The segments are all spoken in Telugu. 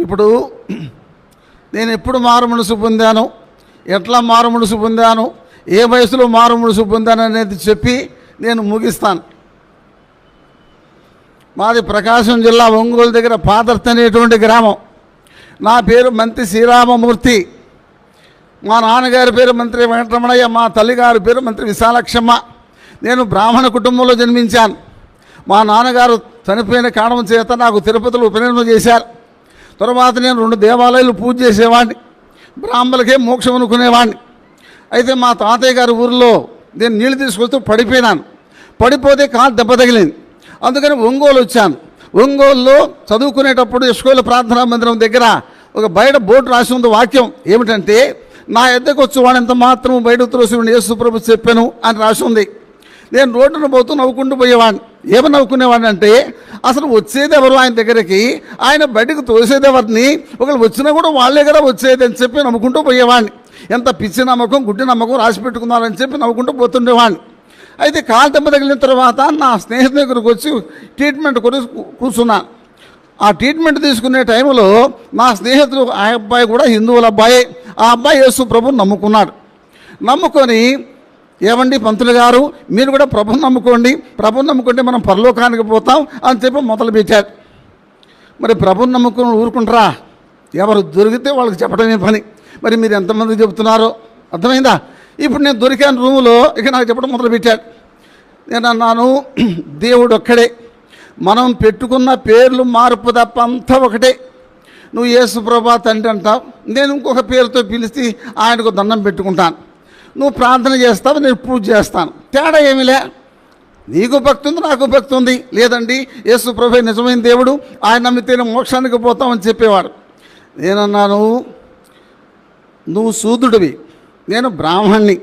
ఇప్పుడు నేను ఎప్పుడు మారుమనసు పొందాను, ఎట్లా మారుమనసు పొందాను, ఏ వయసులో మారుమనసు పొందాను అనేది చెప్పి నేను ముగిస్తాను. మాది ప్రకాశం జిల్లా ఒంగోలు దగ్గర పాదర్తి అనేటువంటి గ్రామం. నా పేరు మంత్రి శ్రీరామమూర్తి. మా నాన్నగారి పేరు మంత్రి వెంకటరమణయ్య, మా తల్లిగారి పేరు మంత్రి విశాలక్షమ్మ. నేను బ్రాహ్మణ కుటుంబంలో జన్మించాను. మా నాన్నగారు చనిపోయిన కారణం చేత నాకు తిరుపతిలో ఉపనయనం చేశారు. తర్వాత నేను 2 దేవాలయాలు పూజ చేసేవాడిని, బ్రాహ్మణులకే మోక్షం అనుకునేవాడిని. అయితే మా తాతయ్య గారి ఊరిలో నేను నీళ్ళు తీసుకొస్తూ పడిపోయినాను. పడిపోతే కాలు దెబ్బ తగిలింది. అందుకని ఒంగోలు వచ్చాను. ఒంగోలులో చదువుకునేటప్పుడు స్కూల్ ప్రార్థనా మందిరం దగ్గర ఒక బయట బోర్డు రాసి ఉంది. వాక్యం ఏమిటంటే, నా ఎద్దకు వచ్చి వాడంత మాత్రం బయట త్రోసి యేసు ప్రభు చెప్పాను అని రాసి ఉంది. నేను రోడ్డును పోతూ నవ్వుకుంటూ పోయేవాడిని. ఏమని నవ్వుకునేవాడిని అంటే, అసలు వచ్చేది ఎవరు ఆయన దగ్గరికి, ఆయన బయటకు తోసేది ఎవరిని, ఒకళ్ళు వచ్చినా కూడా వాళ్ళే కదా వచ్చేది అని చెప్పి నవ్వుకుంటూ పోయేవాడిని. ఎంత పిచ్చి నమ్మకం, గుడ్డి నమ్మకం రాసి పెట్టుకున్నారని చెప్పి నవ్వుకుంటూ పోతుండేవాడిని. అయితే కాలు దెబ్బ తగిలిన తర్వాత నా స్నేహితుడి దగ్గరకు వచ్చి ట్రీట్మెంట్ కొరకు కూర్చున్నాను. ఆ ట్రీట్మెంట్ తీసుకునే టైంలో నా స్నేహితుడు ఆ అబ్బాయి కూడా హిందువుల అబ్బాయి. ఆ అబ్బాయి యేసు ప్రభుని నమ్ముకున్నాడు. నమ్ముకొని, ఏమండి పంతులు గారు, మీరు కూడా ప్రభుని నమ్ముకోండి, ప్రభుని నమ్ముకుంటే మనం పరలోకానికి పోతాం అని చెప్పి మొదలుపెట్టాడు. మరి ప్రభుని నమ్ముకుని ఊరుకుంటారా? ఎవరు దొరికితే వాళ్ళకి చెప్పడమే పని. మరి మీరు ఎంతమంది చెబుతున్నారో అర్థమైందా? ఇప్పుడు నేను దొరికాను రూములో, ఇక నాకు చెప్పడం మొదలుపెట్టాడు. నేను అన్నాను, దేవుడు ఒక్కడే, మనం పెట్టుకున్న పేర్లు మార్పు తప్ప అంతా ఒకటే. నువ్వు యేసు ప్రభా తండ్రి అంటావు, నేను ఇంకొక పేరుతో పిలిచి ఆయనకు దండం పెట్టుకుంటాను. నువ్వు ప్రార్థన చేస్తావు, నేను పూజ చేస్తాను. తేడా ఏమిలే. నీకు భక్తి ఉంది, నాకు భక్తి ఉంది. లేదండి యేసు ప్రభు నిజమైన దేవుడు, ఆయన నమ్మితే మోక్షానికి పోతామని చెప్పేవాడు. నేనన్నాను, నువ్వు శూద్రుడివి, నేను బ్రాహ్మణ్ణి.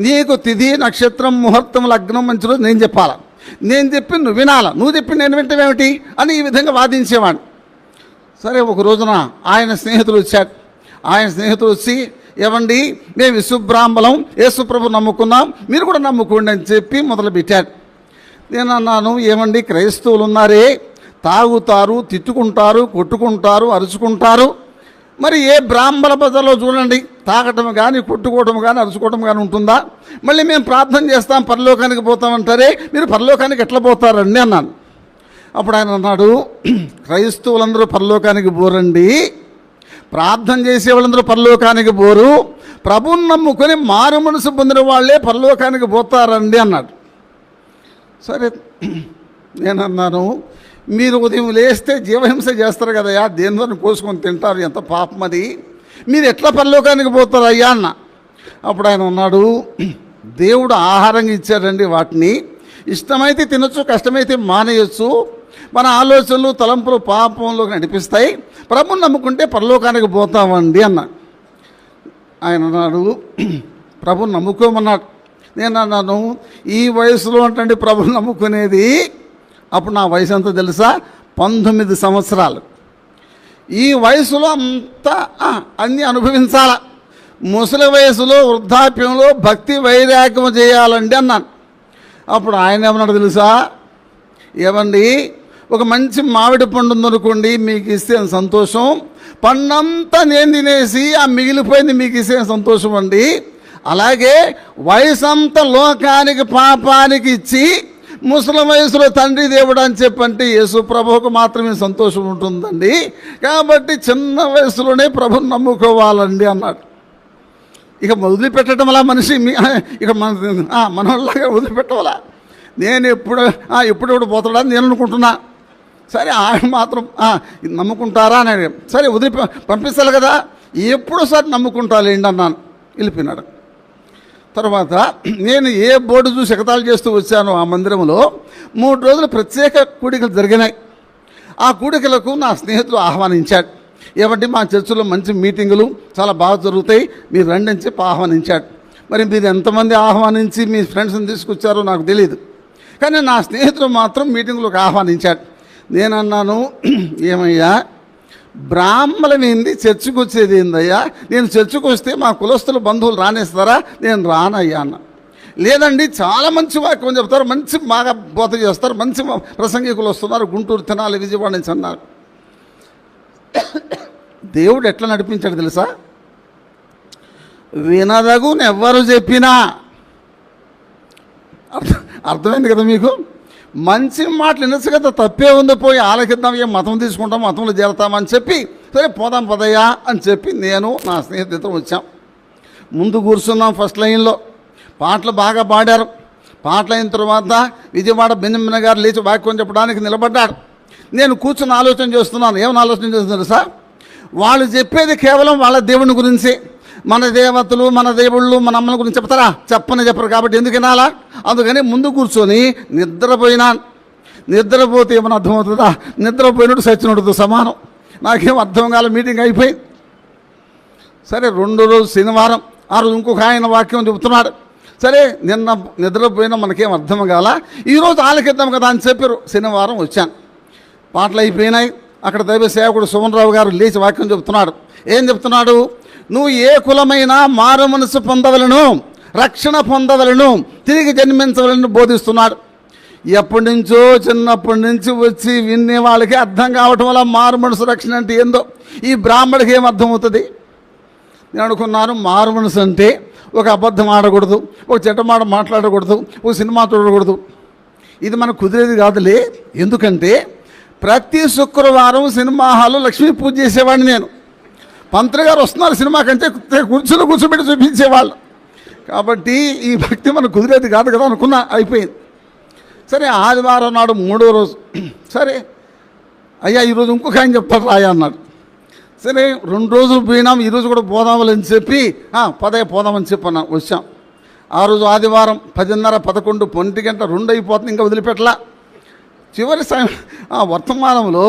నీకు తిథి నక్షత్రం ముహూర్తం లగ్నం మంచి రోజు నేను చెప్పాలా, నేను చెప్పి నువ్వు వినాలా, నువ్వు చెప్పి నేను వింటవేమిటి అని ఈ విధంగా వాదించేవాడు. సరే, ఒక రోజున ఆయన స్నేహితులు వచ్చాడు. ఆయన స్నేహితులు వచ్చి, ఏమండి మేము విశ్వబ్రాహ్మణం, యేసు ప్రభు నమ్ముకున్నాం, మీరు కూడా నమ్ముకోండి అని చెప్పి మొదలుపెట్టాడు. నేను అన్నాను, ఏమండి క్రైస్తవులు ఉన్నారే, తాగుతారు, తిట్టుకుంటారు, కొట్టుకుంటారు, అరుచుకుంటారు. మరి ఏ బ్రాహ్మణ బజార్లో చూడండి తాగటం కానీ, కొట్టుకోవటం కానీ, అరుచుకోవటం కానీ ఉంటుందా? మళ్ళీ మేము ప్రార్థన చేస్తాం, పరలోకానికి పోతామంటారే, మీరు పరలోకానికి ఎట్లా పోతారండి అన్నాను. అప్పుడు ఆయన అన్నాడు, క్రైస్తవులందరూ పరలోకానికి పోరండి, ప్రార్థన చేసే వాళ్ళందరూ పరలోకానికి పోరు, ప్రభువుని నమ్ముకొని మారు మనసు పొందిన వాళ్ళే పరలోకానికి పోతారండి అన్నాడు. సరే, నేను అన్నాను, మీరు ఉదయం లేస్తే జీవహింస చేస్తారు కదయ్యా, దేనివల్ల కోసుకొని తింటారు, ఎంత పాపం అది, మీరు ఎట్లా పరలోకానికి పోతారయ్యా అన్న. అప్పుడు ఆయన అన్నాడు, దేవుడు ఆహారంగా ఇచ్చాడండి, వాటిని ఇష్టమైతే తినొచ్చు, కష్టమైతే మానేయచ్చు. మన ఆలోచనలు తలంపులు పాపంలోకి నడిపిస్తాయి, ప్రభుని నమ్ముకుంటే పరలోకానికి పోతామండి అన్న. ఆయన అన్నాడు, ప్రభుని నమ్ముకోమన్నాడు. నేను అన్నాను, ఈ వయసులో అంటే ప్రభుని నమ్ముకునేది, అప్పుడు నా వయసు ఎంత తెలుసా? 19 సంవత్సరాలు. ఈ వయసులో అంతా అన్నీ అనుభవించాల. ముసలి వయసులో వృద్ధాప్యంలో భక్తి వైరాగ్యం చేయాలండి అన్నాను. అప్పుడు ఆయన ఏమన్నాడు తెలుసా? ఏమండి, ఒక మంచి మామిడి పండు ఉందనుకోండి, మీకు ఇస్తే సంతోషం, పండంతా నేను తినేసి ఆ మిగిలిపోయింది మీకు ఇస్తే సంతోషం అండి. అలాగే వయసంతా లోకానికి పాపానికి ఇచ్చి ముసలి వయసులో తండ్రి దేవుడు అని చెప్పంటే యేసు ప్రభువుకు మాత్రమే సంతోషం ఉంటుందండి. కాబట్టి చిన్న వయసులోనే ప్రభుని నమ్ముకోవాలండి అన్నాడు. ఇక వదిలిపెట్టడం వల్ల మనిషి ఇక మనలాగా వదిలిపెట్టవాలా? నేను ఎప్పుడు పోతాడని నేను అనుకుంటున్నా. సరే, ఆయన మాత్రం నమ్ముకుంటారా అని అడిగాను. సరే, పంపిస్తాను కదా, ఎప్పుడు సార్ నమ్ముకుంటాలేండి అన్నాను. వెళ్ళిపోయినాడు. తర్వాత నేను ఏ బోర్డు చూసి ఎగతాళి చేస్తూ వచ్చానో ఆ మందిరంలో 3 రోజులు ప్రత్యేక కూడికలు జరిగినాయి. ఆ కూడికలకు నా స్నేహితులు ఆహ్వానించాడు. ఏమంటే మా చర్చిలో మంచి మీటింగులు చాలా బాగా జరుగుతాయి, మీరు రండి అని చెప్పి ఆహ్వానించాడు. మరి మీరు ఎంతమంది ఆహ్వానించి మీ ఫ్రెండ్స్ని తీసుకొచ్చారో నాకు తెలియదు, కానీ నా స్నేహితులు మాత్రం మీటింగులకు ఆహ్వానించాడు. నేనన్నాను, ఏమయ్యా బ్రాహ్మణం ఏంది, చర్చికి వచ్చేది ఏందయ్యా, నేను చర్చికి వస్తే మా కులస్తుల బంధువులు రానేస్తారా? నేను రానయ్యా అన్న. లేదండి, చాలా మంచి వాక్యం చెప్తారు, మంచి బాగా బోధ చేస్తారు, మంచి ప్రసంగికులు వస్తున్నారు, గుంటూరు, తెనాలి, విజయవాడ నుంచి అన్నారు. దేవుడు ఎట్లా నడిపించాడు తెలుసా? వినదగును ఎవ్వరు చెప్పినా. అర్థమైంది కదా మీకు? మంచి మాటలు వినొచ్చు కదా, తప్పే ఉంది, పోయి ఆలకిద్దాం, ఏం మతం తీసుకుంటాం, మతంలో చేరతామని చెప్పి సరే పోదాం పదయ్యా అని చెప్పి నేను నా స్నేహితులతో వచ్చాం. ముందు కూర్చున్నాం ఫస్ట్ లైన్లో. పాటలు బాగా పాడారు. పాటలు అయిన తర్వాత విజయవాడ బెంజమిన్ గారు లేచి వాక్యం చెప్పడానికి నిలబడ్డాడు. నేను కూర్చొని ఆలోచన చేస్తున్నాను. ఏమని ఆలోచన చేస్తున్నారు సార్? వాళ్ళు చెప్పేది కేవలం వాళ్ళ దేవుని గురించి, మన దేవతలు మన దేవుళ్ళు మన అమ్మల గురించి చెప్తారా? చెప్పరు. కాబట్టి ఎందుకు వినాలా? అందుకని ముందు కూర్చొని నిద్రపోయినాను. నిద్రపోతే ఏమైనా అర్థమవుతుందా? నిద్రపోయినట్టు సచ్చినట్టు సమానం. నాకేం అర్థం కాల. మీటింగ్ అయిపోయింది. సరే రెండో రోజు శనివారం, ఆ రోజు ఇంకొక ఆయన వాక్యం చెబుతున్నాడు. సరే నిన్న నిద్రపోయినా మనకేం అర్థం కాల, ఈరోజు ఆలకిద్దాం కదా అని చెప్పారు. శనివారం వచ్చాను. పాటలు అయిపోయినాయి. అక్కడ దైవ సేవకుడు సుమన్రావు గారు లేచి వాక్యం చెబుతున్నాడు. ఏం చెప్తున్నాడు? నువ్వు ఏ కులమైనా మారు మనసు పొందవలను, రక్షణ పొందవలను, తిరిగి జన్మించవలను బోధిస్తున్నాడు. ఎప్పటి నుంచో చిన్నప్పటి నుంచి వచ్చి వినే వాళ్ళకి అర్థం కావటం వల్ల మారు మనసు రక్షణ అంటే ఏందో ఈ బ్రాహ్మడికి ఏం అర్థం అవుతుంది? నేను అనుకున్నాను, మారు మనసు అంటే ఒక అబద్ధం ఆడకూడదు, ఒక చెడ్డ మాట మాట్లాడకూడదు, ఒక సినిమా చూడకూడదు. ఇది మనకు కుదిరేది కాదులే. ఎందుకంటే ప్రతి శుక్రవారం సినిమా హాల్లో లక్ష్మీ పూజ చేసేవాడిని నేను. పంతులు గారు వస్తున్నారు సినిమా కంటే కూర్చోబెట్టి చూపించేవాళ్ళు. కాబట్టి ఈ భక్తి మనకు కుదిరేది కాదు కదా అనుకున్నా. అయిపోయింది. సరే ఆదివారం నాడు మూడో రోజు, సరే అయ్యా ఈరోజు ఇంకొక ఆయన చెప్తారు రాయా అన్నాడు. సరే 2 రోజులు పోయినాం, ఈరోజు కూడా పోదామని చెప్పి పోదామని చెప్పన్నా వచ్చాం. ఆ రోజు ఆదివారం 10:30, 11, 1 గంట 2 అయిపోతుంది, ఇంకా వదిలిపెట్టలా. చివరి వర్తమానంలో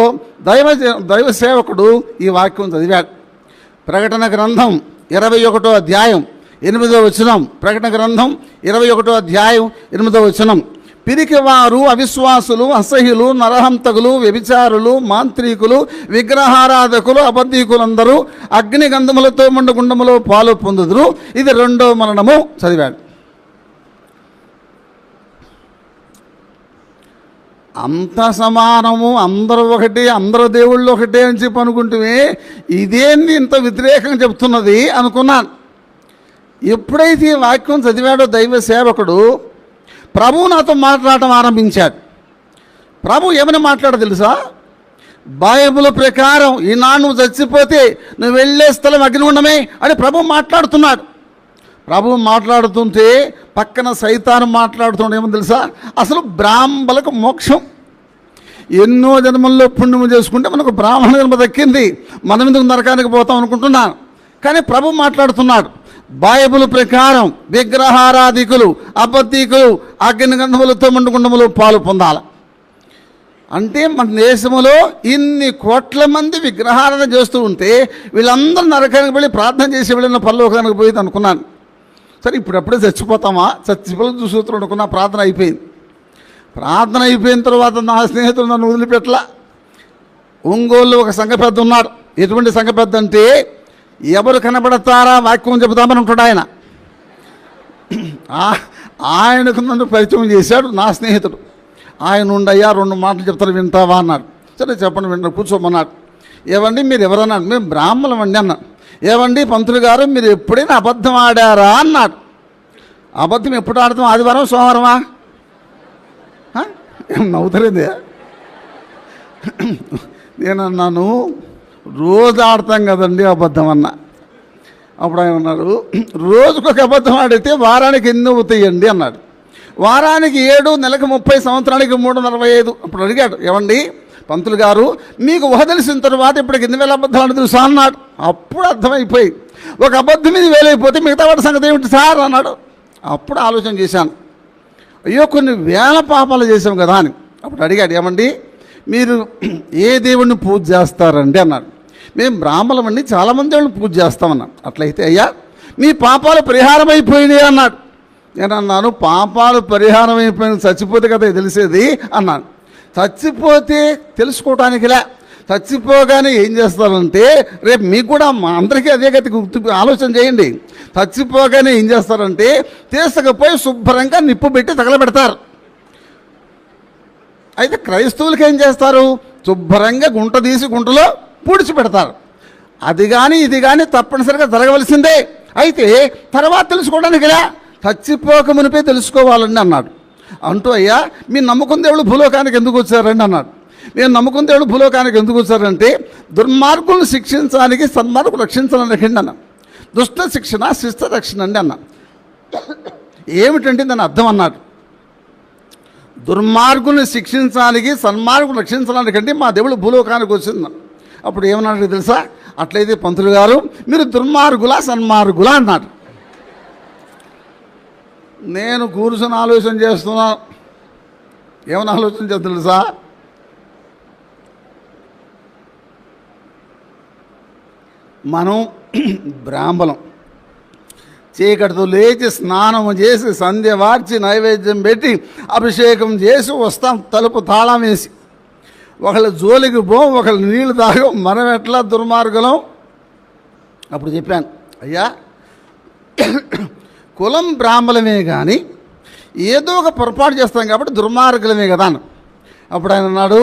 దైవ సేవకుడు ఈ వాక్యం చదివాడు. ప్రకటన గ్రంథం 21వ అధ్యాయం 8వ వచనం. ప్రకటన గ్రంథం 21వ అధ్యాయం 8వ వచనం. పిరికివారు, అవిశ్వాసులు, అసహ్యులు, నరహంతకులు, వ్యభిచారులు, మాంత్రికులు, విగ్రహారాధకులు, అబద్ధీకులందరూ అగ్నిగంధములతో మండుగుండములో పాలు పొందుదురు. ఇది 2వ మరణము చదివాడు. అంత సమానము, అందరూ ఒకటి, అందరూ దేవుళ్ళు ఒకటే అని చెప్పి అనుకుంటే ఇదేంది ఇంత వ్యతిరేకంగా చెప్తున్నది అనుకున్నాను. ఎప్పుడైతే ఈ వాక్యం చదివాడో దైవ సేవకుడు, ప్రభు నాతో మాట్లాడటం ఆరంభించాడు. ప్రభు ఏమని మాట్లాడో తెలుసా? బైబిల్ ప్రకారం ఈనాడు నువ్వు చచ్చిపోతే నువ్వు వెళ్ళే స్థలం అగ్నిగుండమే అని ప్రభు మాట్లాడుతున్నాడు. ప్రభు మాట్లాడుతుంటే పక్కన సైతాను మాట్లాడుతున్నాడు. ఏమో తెలుసా? అసలు బ్రాహ్మణులకు మోక్షం, ఎన్నో జన్మల్లో పుణ్యము చేసుకుంటే మనకు బ్రాహ్మణ జన్మ దక్కింది, మనం ఎందుకు నరకానికి పోతాం అనుకుంటున్నాను. కానీ ప్రభు మాట్లాడుతున్నాడు, బైబిల్ ప్రకారం విగ్రహారాధికులు, అబద్ధీకులు అగ్నిగంధములతో మండుగుండములో పాలు పొందాలి. అంటే మన దేశంలో ఇన్ని కోట్ల మంది విగ్రహారాధన చేస్తూ ఉంటే వీళ్ళందరూ నరకానికి వెళ్ళి ప్రార్థన చేసి వెళ్ళిన పరలోకానికి పోయింది అనుకున్నాను. సరే ఇప్పుడప్పుడే చచ్చిపోతామా, చచ్చిపోయి సూత్రం అనుకున్నా. ప్రార్థన అయిపోయింది. ప్రార్థన అయిపోయిన తర్వాత నా స్నేహితులు నన్ను వదిలిపెట్టలా. ఒంగోలు ఒక సంఘ పెద్ద ఉన్నాడు. ఎటువంటి సంఘ పెద్ద అంటే ఎవరు కనబడతారా వాక్యం చెబుతామని ఉంటాడు ఆయన. ఆయనకు నన్ను పరిచయం చేశాడు నా స్నేహితుడు. ఆయన ఉండయ్యా 2 మాటలు చెప్తారు వింటావా అన్నాడు. సరే చెప్పండి వింటారు, కూర్చోమన్నాడు. ఏవండి మీరు ఎవరన్నాడు? మేము బ్రాహ్మణం అండి అన్నాడు. ఏవండి పంతులు గారు మీరు ఎప్పుడైనా అబద్ధం ఆడారా అన్నాడు. అబద్ధం ఎప్పుడు ఆడతాం? ఆదివారం, సోమవారమా? నవ్వుతారేంది? నేను అన్నాను రోజు ఆడతాం కదండి అబద్ధం అన్నా. అప్పుడు ఆయన అన్నాడు రోజుకొక అబద్ధం ఆడితే వారానికి ఎన్ని అవుతాయండి అన్నాడు. వారానికి 7, నెలకు 30, సంవత్సరానికి 365. అప్పుడు అడిగాడు, ఏమండి పంతులు గారు మీకు ఊహ తెలిసిన తర్వాత ఇప్పటికి 8,000 అబద్ధాలు తెలుసా అన్నాడు. అప్పుడు అర్థమైపోయి ఒక అబద్ధం మీద వేలైపోతే మిగతా వాటి సంగతి ఏమిటి సార్ అన్నాడు. అప్పుడు ఆలోచన చేశాను, అయ్యో కొన్ని వేల పాపాలు చేసాం కదా అని. అప్పుడు అడిగాడు, ఏమండి మీరు ఏ దేవుడిని పూజ చేస్తారండి అన్నాడు. మేము బ్రాహ్మణులండి, చాలామంది దేవుడిని పూజ చేస్తామన్నాను. అట్లయితే అయ్యా మీ పాపాలు పరిహారం అయిపోయినాయి అన్నాడు. నేను అన్నాను పాపాలు పరిహారం అయిపోయిన చచ్చిపోతే కదా తెలిసేది అన్నాను. చచ్చిపోతే తెలుసుకోవటానికిలా, చచ్చిపోగానే ఏం చేస్తారంటే రేపు మీకు కూడా మా అందరికీ అదే గతి ఆలోచన చేయండి. చచ్చిపోగానే ఏం చేస్తారంటే తీసుకుపోయి శుభ్రంగా నిప్పు పెట్టి తగలబెడతారు. అయితే క్రైస్తవులకి ఏం చేస్తారు? శుభ్రంగా గుంట తీసి గుంటలో పూడ్చిపెడతారు. అది కానీ ఇది కానీ తప్పనిసరిగా జరగవలసిందే. అయితే తర్వాత తెలుసుకోవడానికి ఇలా చచ్చిపోక మునిపే తెలుసుకోవాలండి అన్నాడు. అంటూ అయ్యా మీరు నమ్ముకున్న దేవుడు భూలోకానికి ఎందుకు వచ్చారండి అన్నాడు. నేను నమ్ముకున్న దేవుడు భూలోకానికి ఎందుకు వచ్చారంటే దుర్మార్గులను శిక్షించడానికి సన్మార్గులు రక్షించాలని అన్న. దుష్ట శిక్షణ శిష్ట రక్షణ అండి అన్న. ఏమిటంటే దాని అర్థం అన్నాడు. దుర్మార్గుల్ని శిక్షించడానికి సన్మార్గులు రక్షించడానికంటే మా దేవుడు భూలోకానికి వచ్చింది. అప్పుడు ఏమన్నాడు తెలుసా? అట్లయితే పంతులు గారు మీరు దుర్మార్గులా సన్మార్గులా అన్నాడు. నేను కూర్చొని ఆలోచన చేస్తున్నాను. ఏమని ఆలోచన చేస్తా తెలుసా? మనం బ్రాహ్మణం చీకటితో లేచి స్నానం చేసి సంధ్య వార్చి నైవేద్యం పెట్టి అభిషేకం చేసి వస్తాం, తలుపు తాళం వేసి. ఒకళ్ళ జోలికి పోం, ఒకళ్ళు నీళ్లు తాగం, మనం ఎట్లా దుర్మార్గులం? అప్పుడు చెప్పాను, అయ్యా కులం బ్రాహ్మణమే కానీ ఏదో ఒక పొరపాటు చేస్తాం కాబట్టి దుర్మార్గులమే కదా అన్న. అప్పుడు ఆయన అన్నాడు,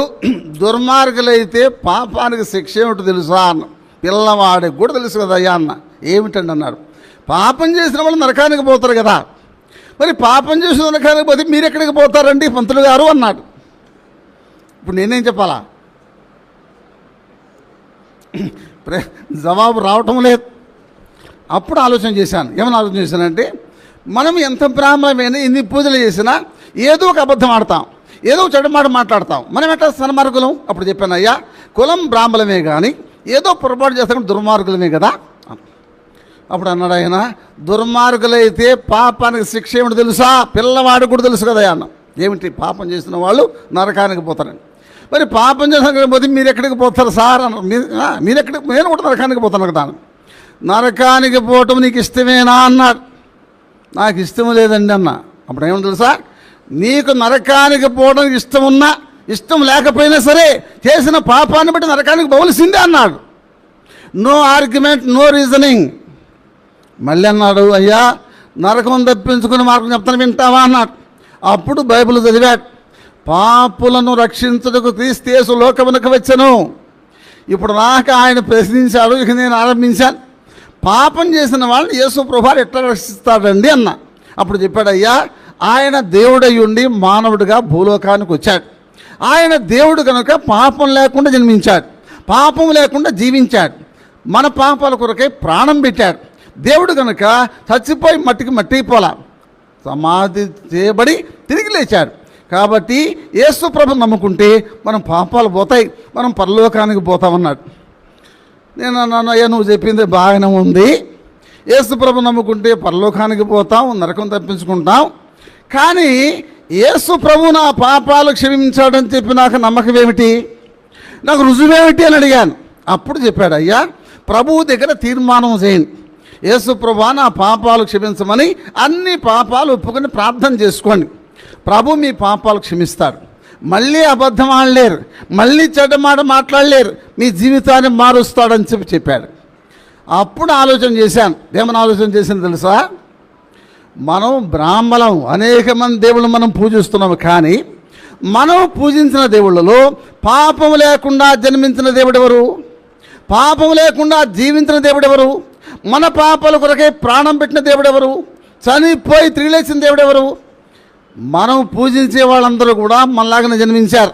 దుర్మార్గులైతే పాపానికి శిక్ష ఏమిటో తెలుసా అన్న. పిల్లవాడికి కూడా తెలుసు కదా అయ్యా అన్న. ఏమిటండి అన్నాడు. పాపం చేసిన వాళ్ళు నరకానికి పోతారు కదా, మరి పాపం చేసిన నరకానికి పోతే మీరు ఎక్కడికి పోతారండి పంతులు గారు అన్నాడు. ఇప్పుడు నేనేం చెప్పాలా? జవాబు రావటం లేదు. అప్పుడు ఆలోచన చేశాను. ఏమని ఆలోచన చేశానంటే మనం ఎంత బ్రాహ్మణమైనా ఎన్ని పూజలు చేసినా ఏదో ఒక అబద్ధం ఆడతాం, ఏదో ఒక చెడు మాట మాట్లాడతాం. మనం ఎట్లా సన్మార్గులం? అప్పుడు చెప్పాను, అయ్యా కులం బ్రాహ్మణమే కానీ ఏదో పొరపాటు చేస్తాం దుర్మార్గులమే కదా. అప్పుడు అన్నాడు ఆయన, దుర్మార్గులైతే పాపానికి శిక్ష ఏమిటి తెలుసా? పిల్లవాడికి కూడా తెలుసు కదా అన్న. ఏమిటి? పాపం చేసిన వాళ్ళు నరకానికి పోతారండి. మరి పాపం చేసిన పోతే మీరు ఎక్కడికి పోతారు సార్ అన్నారు. మీరు ఎక్కడికి? నేను కూడా నరకానికి పోతాను కదా. నరకానికి పోవటం నీకు ఇష్టమేనా అన్నాడు. నాకు ఇష్టం లేదండి అన్న. అప్పుడు ఏమన్నా తెలుసా? నీకు నరకానికి పోవడానికి ఇష్టం ఉన్నా ఇష్టం లేకపోయినా సరే చేసిన పాపాన్ని బట్టి నరకానికి పోవలసిందే అన్నాడు. No argument, no reasoning. మళ్ళీ అన్నాడు, అయ్యా నరకం తప్పించుకుని మార్గం చెప్తాను వింటావా అన్నాడు. అప్పుడు బైబిల్ చదివాడు, పాపులను రక్షించుటకు క్రీస్తు యేసు లోకమునకు వచ్చెను. ఇప్పుడు నాకు ఆయన ప్రశ్నించాడు, ఇక నేను ఆరంభించాను. పాపం చేసిన వాళ్ళని యేసు ప్రభువు ఎట్లా రక్షిస్తాడండి అన్న. అప్పుడు చెప్పాడు, అయ్యా ఆయన దేవుడై ఉండి మానవుడిగా భూలోకానికి వచ్చాడు. ఆయన దేవుడు కనుక పాపం లేకుండా జన్మించాడు, పాపం లేకుండా జీవించాడు, మన పాపాల కొరకై ప్రాణం పెట్టాడు. దేవుడు కనుక చచ్చిపోయి మట్టికి మట్టి అయిపోలా, సమాధి చేయబడి తిరిగి లేచాడు. కాబట్టి యేసు ప్రభు నమ్ముకుంటే మనం పాపాలు పోతాయి, మనం పరలోకానికి పోతామన్నాడు. నేను అన్నాను, అయ్యా నువ్వు చెప్పింది బాగానే ఉంది, యేసు ప్రభు నమ్ముకుంటే పరలోకానికి పోతాం, నరకం తప్పించుకుంటాం. కానీ యేసు ప్రభు నా పాపాలు క్షమించాడని చెప్పి నాకు నమ్మకం ఏమిటి, నాకు రుజువేమిటి అని అడిగాను. అప్పుడు చెప్పాడు, అయ్యా ప్రభువు దగ్గర తీర్మానం చేయండి, యేసు ప్రభువా నా పాపాలు క్షమించమని అన్ని పాపాలు ఒప్పుకొని ప్రార్థన చేసుకోండి. ప్రభు మీ పాపాలు క్షమిస్తాడు. మళ్ళీ అబద్ధం ఆడలేరు, మళ్ళీ చెడ్డ మాట మాట్లాడలేరు, మీ జీవితాన్ని మారుస్తాడని చెప్పాడు. అప్పుడు ఆలోచన చేశాను. ఏమని ఆలోచన చేసింది తెలుసా? మనం బ్రాహ్మణం, అనేక మంది దేవుళ్ళు మనం పూజిస్తున్నాము, కానీ మనం పూజించిన దేవుళ్ళలో పాపం లేకుండా జన్మించిన దేవుడు ఎవరు? పాపం లేకుండా జీవించిన దేవుడు ఎవరు? మన పాపాల కొరకే ప్రాణం పెట్టిన దేవుడు ఎవరు? చనిపోయి తిరిగి లేచిన దేవుడు ఎవరు? మనం పూజించే వాళ్ళందరూ కూడా మనలాగానే జన్మించారు,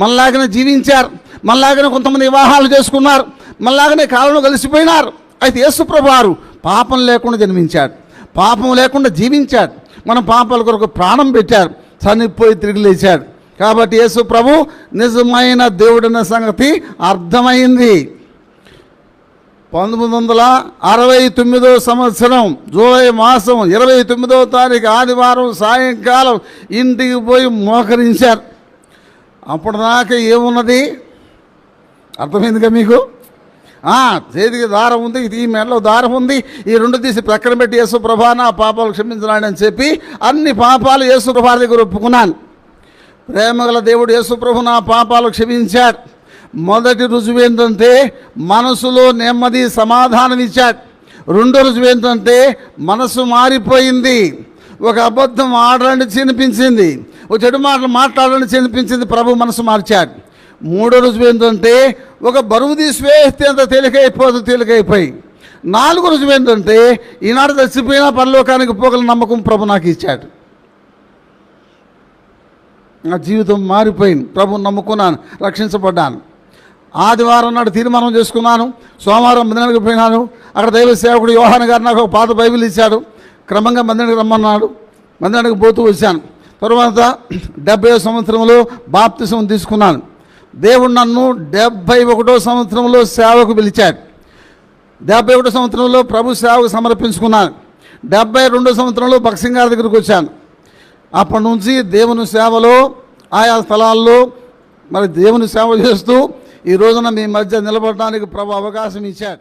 మనలాగానే జీవించారు, మనలాగానే కొంతమంది వివాహాలు చేసుకున్నారు, మనలాగానే కాలంలో కలిసిపోయినారు. అయితే యేసు ప్రభువారు పాపం లేకుండా జన్మించాడు, పాపం లేకుండా జీవించాడు, మన పాపాల కొరకు ప్రాణం పెట్టారు, చనిపోయి తిరిగి లేచాడు. కాబట్టి యేసు ప్రభు నిజమైన దేవుడన్న సంగతి అర్థమైంది. 1969 సంవత్సరం జూలై మాసం 29వ తారీఖు ఆదివారం సాయంకాలం ఇంటికి పోయి మోకరించారు. అప్పుడు దాకా ఏమున్నది అర్థమైందిగా మీకు? చేతికి దారం ఉంది, ఈ మెడలో దారం ఉంది, ఈ రెండు తీసి ప్రక్కన పెట్టి యేసు ప్రభా నా పాపాలు క్షమించడాని చెప్పి అన్ని పాపాలు యేసు ప్రభా దగ్గర ఒప్పుకున్నాను. ప్రేమగల దేవుడు యేసు ప్రభు నా పాపాలు క్షమించాడు. మొదటి రుజువు ఏంటంటే మనసులో నెమ్మది సమాధానం ఇచ్చాడు. రెండో రుజువు ఏంటంటే మనసు మారిపోయింది. ఒక అబద్ధం ఆడాలని చినిపించింది, ఒక చెడు మాటలు మాట్లాడాలని చినిపించింది, ప్రభు మనసు మార్చాడు. మూడో రుజువు ఏంటంటే ఒక బరువు తీసివేస్తే అంత తేలికైపోయి 4వ రుజువు ఏంటంటే ఈనాడు చచ్చిపోయినా పరలోకానికి పోగల నమ్మకం ప్రభు నాకు ఇచ్చాడు. నా జీవితం మారిపోయింది. ప్రభుని నమ్ముకున్నాను, రక్షించబడ్డాను. ఆదివారం నాడు తీర్మానం చేసుకున్నాను. సోమవారం మందిరానికి పోయినాను. అక్కడ దైవ సేవకుడు యోహాన్ గారు నాకు ఒక పాత బైబిల్ ఇచ్చాడు. క్రమంగా మందిరానికి రమ్మన్నాడు. మందిరానికి పోతూ వచ్చాను. తర్వాత 70వ సంవత్సరంలో బాప్తిసం తీసుకున్నాను. దేవుడు నన్ను 71వ సంవత్సరంలో సేవకు పిలిచాడు. 71వ సంవత్సరంలో ప్రభు సేవకు సమర్పించుకున్నాను. 72వ సంవత్సరంలో భక్సింగ్ గారి దగ్గరికి వచ్చాను. అప్పటి నుంచి దేవుని సేవలో ఆయా స్థలాల్లో మరి దేవుని సేవ చేస్తూ ఈ రోజున మీ మధ్య నిలబడడానికి ప్రభు అవకాశం ఇచ్చాడు.